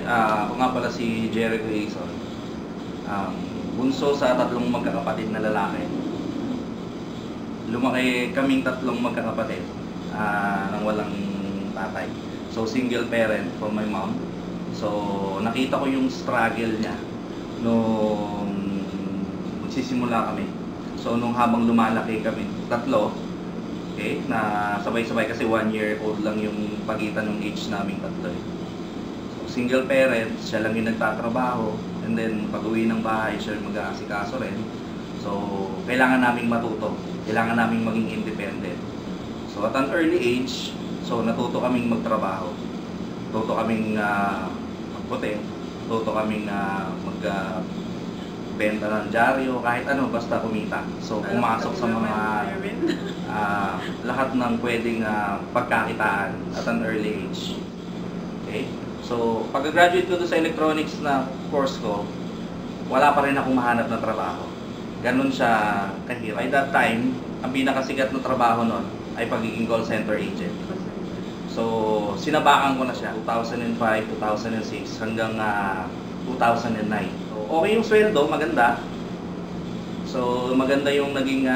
Ako nga pala si Jericho Grayson. Bunso sa tatlong magkakapatid na lalaki. Lumaki kaming tatlong magkakapatid nang walang tatay. So single parent for my mom. So nakita ko yung struggle niya nung magsisimula kami. So nung habang lumalaki kami, tatlo, okay, na sabay-sabay kasi 1 year old lang yung pagitan ng age naming tatlo. So single parent, siya lang yung nagtatrabaho, and then pag uwi ng bahay, siya yung mag-aasikaso rin. So kailangan naming matuto, kailangan naming maging independent. So at an early age, so natuto kaming magtrabaho, natuto kaming magputi, natuto kaming magbenta ng dyaryo, kahit ano, basta kumita. So pumasok sa mga lahat ng pwedeng pagkakitaan at an early age. Okay? So pag-graduate ko sa electronics na course ko, wala pa rin akong mahanap na trabaho. Ganun siya kahirap. By that time, ang pinakasikat na trabaho nun ay pagiging call center agent. So, sinabakan ko na siya 2005, 2006 hanggang 2009. So, okay yung sweldo, maganda. So, maganda yung naging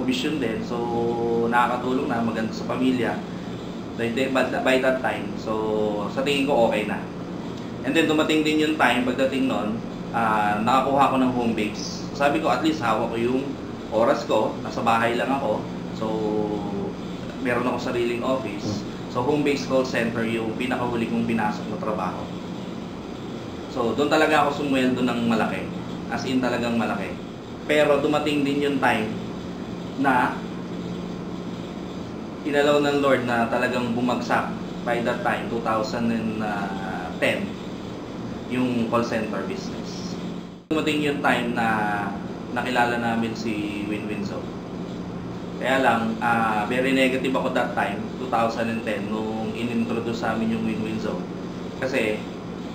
commission din. So, nakakatulong na, maganda sa pamilya. By that time, so sa tingin ko okay na. And then dumating din yung time, pagdating nun, nakakuha ko ng home base. Sabi ko, at least hawak ko yung oras ko, nasa bahay lang ako. So, meron ako sariling office. So, home-based call center yung pinakahuli kong pinasok na trabaho. So, doon talaga ako sumweldo ng malaki. As in talagang malaki. Pero dumating din yung time na inalaw ng Lord na talagang bumagsak by that time, 2010, yung call center business. Dumating yung time na nakilala namin si Win-Win Zone. Kaya lang, very negative ako that time, 2010, nung inintroduce sa amin yung Win-Win Zone. Kasi,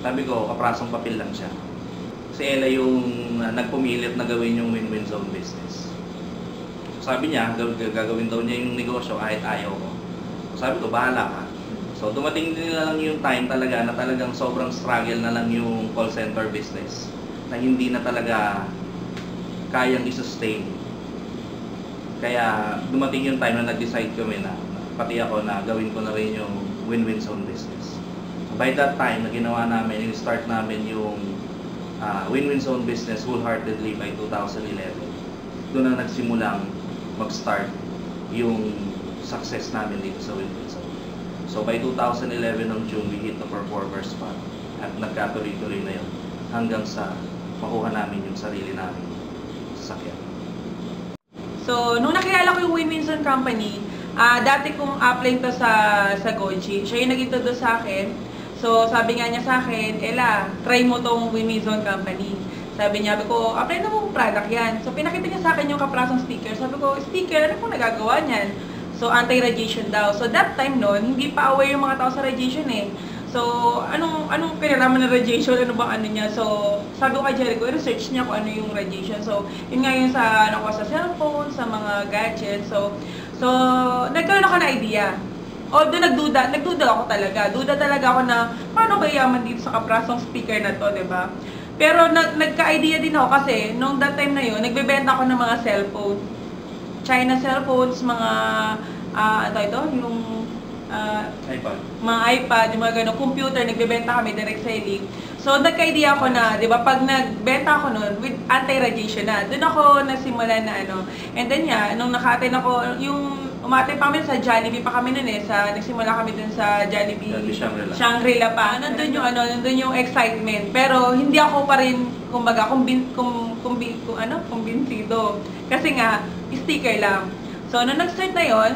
sabi ko, kaprasong papel lang siya. Si Ella yung nagpumilit na gawin yung Win-Win Zone business. Sabi niya, gagawin daw niya yung negosyo kahit ayaw ko. Sabi ko, bahala ka. So, dumating din na lang yung time talaga na talagang sobrang struggle na lang yung call center business. Na hindi na talaga kayang i-sustain. Kaya dumating yung time na nag-decide kami na pati ako na gawin ko na rin yung Win-Win Zone business. By that time, na ginawa namin, start namin yung Win-Win Zone business wholeheartedly by 2011. Doon na nagsimulang mag-start yung success namin dito sa Win-Win Zone. So by 2011 ng June, we hit the performers spot at nagkatuloy-tuloy na yun hanggang sa makuha namin yung sarili namin sasakyan. So, nung nakilala ko yung Win-Win Zone Company, dati kong apply to sa Goji. Siya yung nag-introduce sa akin. So, sabi nga niya sa akin, Ella, try mo tong Win-Win Zone Company. Sabi niya, apply na mo product yan. So, pinakita niya sa akin yung kaprasong sticker. Sabi ko, sticker, ano pong nagagawa niyan? So, anti-radiation daw. So, that time noon, hindi pa aware yung mga tao sa radiation eh. So, anong pinalaman ng radiation? Ano bang ano niya? So, sabi ko kay Jericho, research niya kung ano yung radiation. So, yun nga yun sa, sa cellphone, sa mga gadgets. So, nagkaroon ako na idea. Although nagduda ako talaga. Duda talaga ako na, paano ba yaman dito sa kaprasong speaker na to, diba? Pero nagka-idea din ako kasi, nung that time na yun, nagbebenta ako ng mga cellphone. China cellphones, mga, yung iPad. Mga iPad, yung mga gano'ng computer, nagbebenta kami direct selling. So, nagka-idea ako na, di ba, pag nagbenta ako nun, with anti-radiation na, dun ako nasimula na And then nung naka-attend ako, yung umatay pa kami sa Jollibee pa kami nun nagsimula kami dun sa Jollibee Shangri-La pa. Nandun yung excitement. Pero, hindi ako pa rin, kumbaga, kumbinsido. Kasi nga, sticker lang. So, nung nag-start na yun,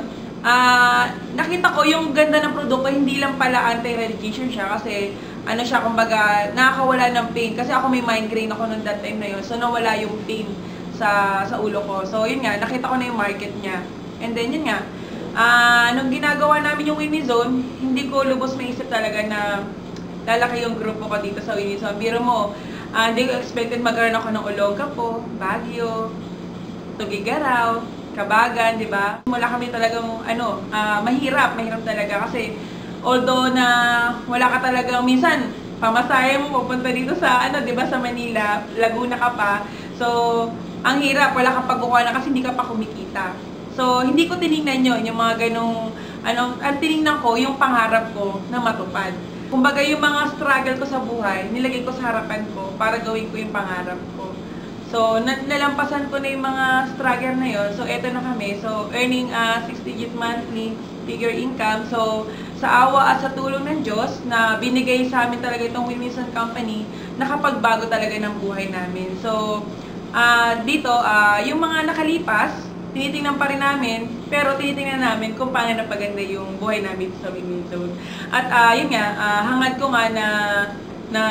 nakita ko yung ganda ng produkto, hindi lang pala anti-radiation siya kasi siya, kumbaga, nakakawala ng pain kasi ako may migraine ako noong that time na yun, so nawala yung pain sa ulo ko. So yun nga, nakita ko na yung market niya. And then yun nga, nung ginagawa namin yung Win-Win Zone, hindi ko lubos maisip talaga na lalaki yung grupo ko dito sa Win-Win Zone. Biro mo, hindi ko expected magkaroon ako ng Olongapo, Baguio, Tugigaraw, Kabagan, di ba? Wala kami talagang, mahirap talaga kasi although na wala ka talagang, minsan, pamasahe mo pupunta dito sa ano, 'di ba, sa Manila, Laguna ka pa. So, ang hirap, wala kang pagkukuha kasi hindi ka pa kumikita. So, hindi ko tiningnan yun, yung mga ganong, ang tiningnan ko, yung pangarap ko na matupad. Kumbaga, yung mga struggle ko sa buhay, nilagay ko sa harapan ko para gawin ko yung pangarap ko. So, nalampasan ko na yung mga struggle na yun. So, eto na kami. So, earning 6-digit monthly figure income. So, sa awa at sa tulong ng Diyos na binigay sa amin talaga itong Wilminson Company, nakapagbago talaga ng buhay namin. So, dito, yung mga nakalipas, tinitingnan pa rin namin, pero tinitingnan namin kung paano napaganda yung buhay namin sa Wilminson. At yun nga, hangad ko nga na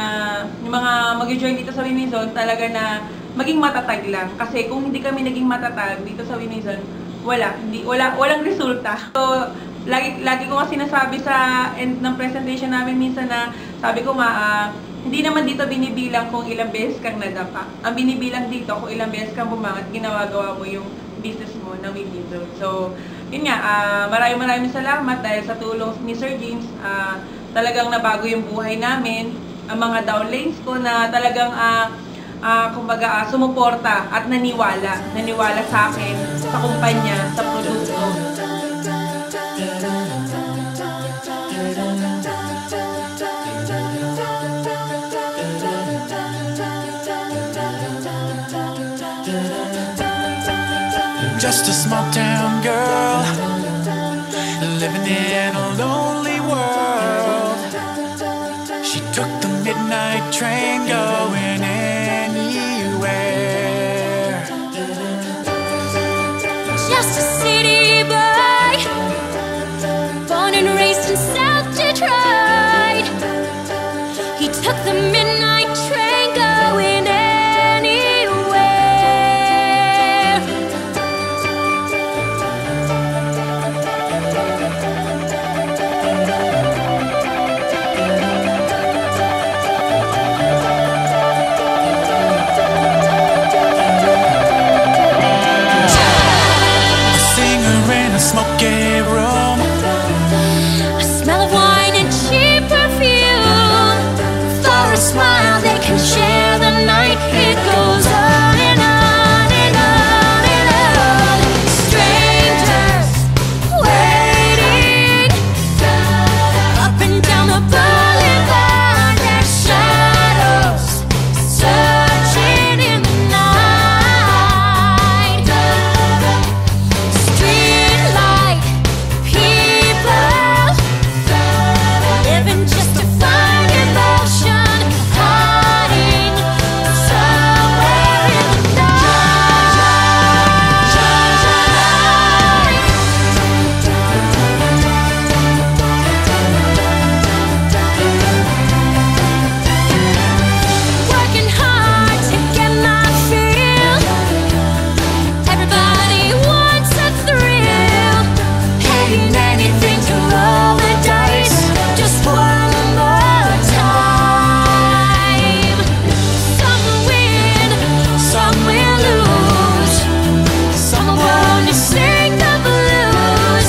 yung mga mag-join dito sa Wilminson, talaga na maging matatag lang. Kasi kung hindi kami naging matatag dito sa Wilminson, walang resulta. So, lagi ko nga sinasabi sa end ng presentation namin minsan na, sabi ko nga, hindi naman dito binibilang kung ilang beses kang nadapa. Ang binibilang dito kung ilang beses kang bumangat, ginagawa mo yung business mo na Wilminson. So, yun nga, maraming salamat dahil sa tulong ni Sir James, talagang nabago yung buhay namin. Ang mga downlines ko na talagang, kumbaga, sumuporta at naniwala sa akin, sa kumpanya, sa produkto. Just a small town girl living in a lonely world. She took the midnight train going anywhere. Just a city boy, born and raised in South Detroit. He took the midnight train going anywhere. Smoky room, A smell of wine and cheap perfume. For a smile they can share the night. It goes on and on and on and on. Strangers waiting up and down the boulevard. Their shadows searching in the night. Streetlight people living just to find emotion, hiding somewhere in the night. Working hard to get my fill. Everybody wants a thrill. Paying anything to roll the dice just one more time. Some will win, some will lose. Some are born to sing the blues.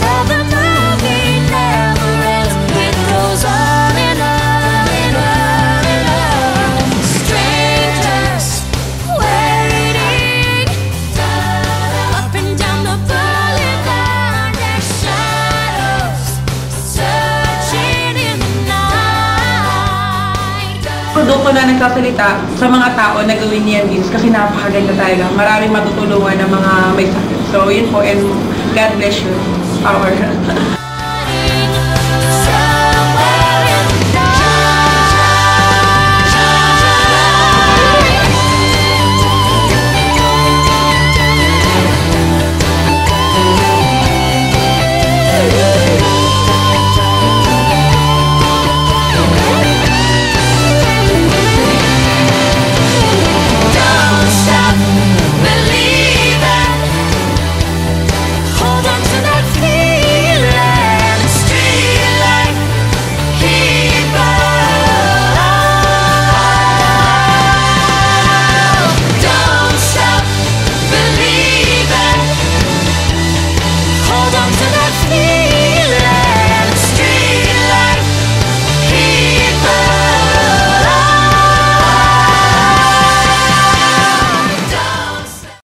And the movie never ends. It goes on and on and on and on. Strangers waiting up and down the boulevard. Their shadows searching in the night. Produkto na nagsasalita sa mga tao na gawin niyan deals kasi napakaganda talaga. Maraming matutulungan ng mga may sakit. So, yun po, and God bless you. Power.